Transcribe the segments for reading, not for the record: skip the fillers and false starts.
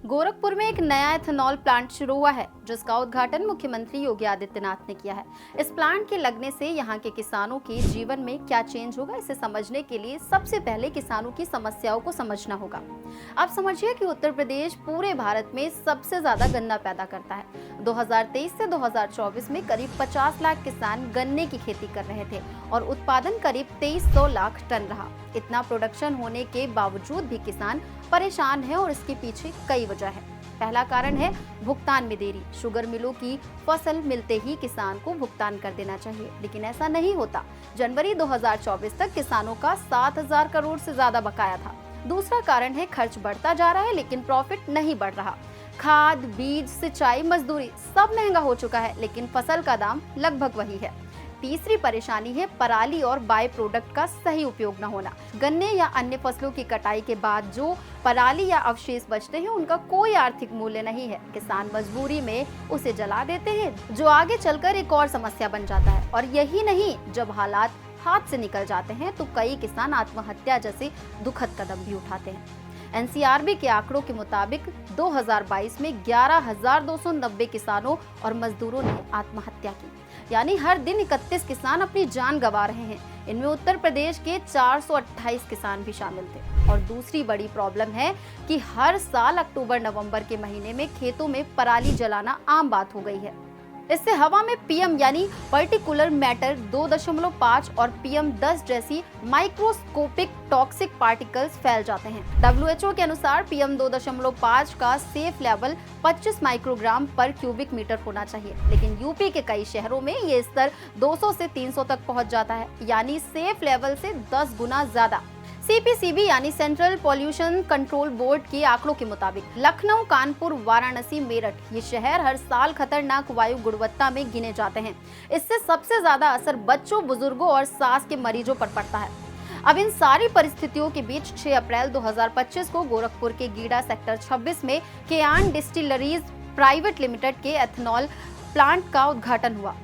गोरखपुर में एक नया एथेनॉल प्लांट शुरू हुआ है, जिसका उद्घाटन मुख्यमंत्री योगी आदित्यनाथ ने किया है। इस प्लांट के लगने से यहाँ के किसानों के जीवन में क्या चेंज होगा, इसे समझने के लिए सबसे पहले किसानों की समस्याओं को समझना होगा। आप समझिए कि उत्तर प्रदेश पूरे भारत में सबसे ज्यादा गन्ना पैदा करता है। 2023 से 2024 में करीब 50 लाख किसान गन्ने की खेती कर रहे थे और उत्पादन करीब 2300 लाख टन रहा। इतना प्रोडक्शन होने के बावजूद भी किसान परेशान है और इसके पीछे कई वजह है। पहला कारण है भुगतान में देरी। शुगर मिलों की फसल मिलते ही किसान को भुगतान कर देना चाहिए, लेकिन ऐसा नहीं होता। जनवरी 2024 तक किसानों का 7000 करोड़ से ज्यादा बकाया था। दूसरा कारण है खर्च बढ़ता जा रहा है लेकिन प्रॉफिट नहीं बढ़ रहा। खाद, बीज, सिंचाई, मजदूरी सब महंगा हो चुका है, लेकिन फसल का दाम लगभग वही है। तीसरी परेशानी है पराली और बाय प्रोडक्ट का सही उपयोग न होना। गन्ने या अन्य फसलों की कटाई के बाद जो पराली या अवशेष बचते हैं, उनका कोई आर्थिक मूल्य नहीं है। किसान मजबूरी में उसे जला देते हैं, जो आगे चलकर एक और समस्या बन जाता है। और यही नहीं, जब हालात हाथ से निकल जाते हैं तो कई किसान आत्महत्या जैसे दुखद कदम भी उठाते हैं। एनसीआरबी के आंकड़ों के मुताबिक 2022 में 11,290 किसानों और मजदूरों ने आत्महत्या की, यानी हर दिन 31 किसान अपनी जान गंवा रहे हैं। इनमें उत्तर प्रदेश के 428 किसान भी शामिल थे। और दूसरी बड़ी प्रॉब्लम है कि हर साल अक्टूबर-नवंबर के महीने में खेतों में पराली जलाना आम बात हो गई है। इससे हवा में पीएम यानी पर्टिकुलर मैटर 2.5 और PM10 जैसी माइक्रोस्कोपिक टॉक्सिक पार्टिकल्स फैल जाते हैं। WHO के अनुसार PM 2.5 का सेफ लेवल 25 माइक्रोग्राम पर क्यूबिक मीटर होना चाहिए, लेकिन यूपी के कई शहरों में ये स्तर 200 से 300 तक पहुंच जाता है, यानी सेफ लेवल से 10 गुना ज्यादा। CPCB यानी सेंट्रल पॉल्यूशन कंट्रोल बोर्ड के आंकड़ों के मुताबिक लखनऊ, कानपुर, वाराणसी, मेरठ ये शहर हर साल खतरनाक वायु गुणवत्ता में गिने जाते हैं। इससे सबसे ज्यादा असर बच्चों, बुजुर्गों और सांस के मरीजों पर पड़ता है। अब इन सारी परिस्थितियों के बीच 6 अप्रैल 2025 को गोरखपुर के गीडा सेक्टर 26 में केयान डिस्टिलरीज प्राइवेट लिमिटेड के एथेनॉल प्लांट का उद्घाटन हुआ।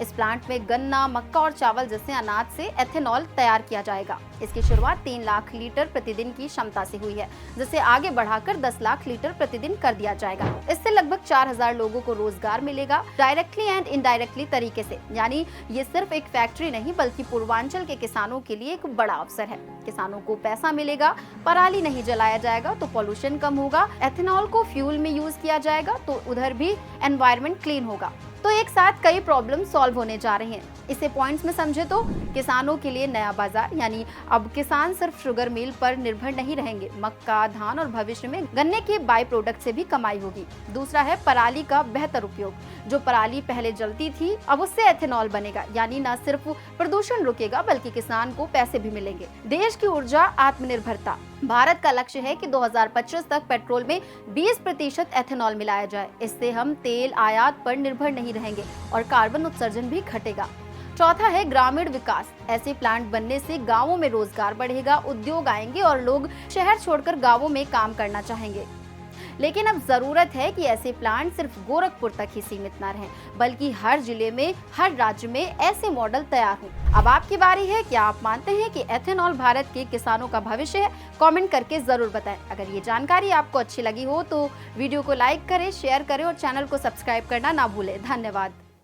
इस प्लांट में गन्ना, मक्का और चावल जैसे अनाज से एथेनॉल तैयार किया जाएगा। इसकी शुरुआत 3 लाख लीटर प्रतिदिन की क्षमता से हुई है, जिसे आगे बढ़ाकर 10 लाख लीटर प्रतिदिन कर दिया जाएगा। इससे लगभग 4000 लोगों को रोजगार मिलेगा, डायरेक्टली एंड इनडायरेक्टली तरीके से। यानी ये सिर्फ एक फैक्ट्री नहीं, बल्कि पूर्वांचल के किसानों के लिए एक बड़ा अवसर है। किसानों को पैसा मिलेगा, पराली नहीं जलाया जाएगा तो पॉल्यूशन कम होगा, एथेनॉल को फ्यूल में यूज किया जाएगा तो उधर भी एनवायरमेंट क्लीन होगा। तो एक साथ कई प्रॉब्लम सॉल्व होने जा रहे हैं। इसे पॉइंट्स में समझे तो किसानों के लिए नया बाजार, यानी अब किसान सिर्फ शुगर मिल पर निर्भर नहीं रहेंगे। मक्का, धान और भविष्य में गन्ने के बाय प्रोडक्ट से भी कमाई होगी। दूसरा है पराली का बेहतर उपयोग। जो पराली पहले जलती थी, अब उससे एथेनॉल बनेगा, यानी न सिर्फ प्रदूषण रुकेगा बल्कि किसान को पैसे भी मिलेंगे। देश की ऊर्जा आत्मनिर्भरता। भारत का लक्ष्य है कि 2025 तक पेट्रोल में 20% एथेनॉल मिलाया जाए। इससे हम तेल आयात पर निर्भर नहीं रहेंगे और कार्बन उत्सर्जन भी घटेगा। चौथा है ग्रामीण विकास। ऐसे प्लांट बनने से गांवों में रोजगार बढ़ेगा, उद्योग आएंगे और लोग शहर छोड़कर गांवों में काम करना चाहेंगे। लेकिन अब जरूरत है कि ऐसे प्लांट सिर्फ गोरखपुर तक ही सीमित न रहें, बल्कि हर जिले में, हर राज्य में ऐसे मॉडल तैयार हों। अब आपकी बारी है, क्या आप मानते हैं कि एथेनॉल भारत के किसानों का भविष्य है? कमेंट करके जरूर बताएं। अगर ये जानकारी आपको अच्छी लगी हो तो वीडियो को लाइक करें, शेयर करें और चैनल को सब्सक्राइब करना ना भूलें। धन्यवाद।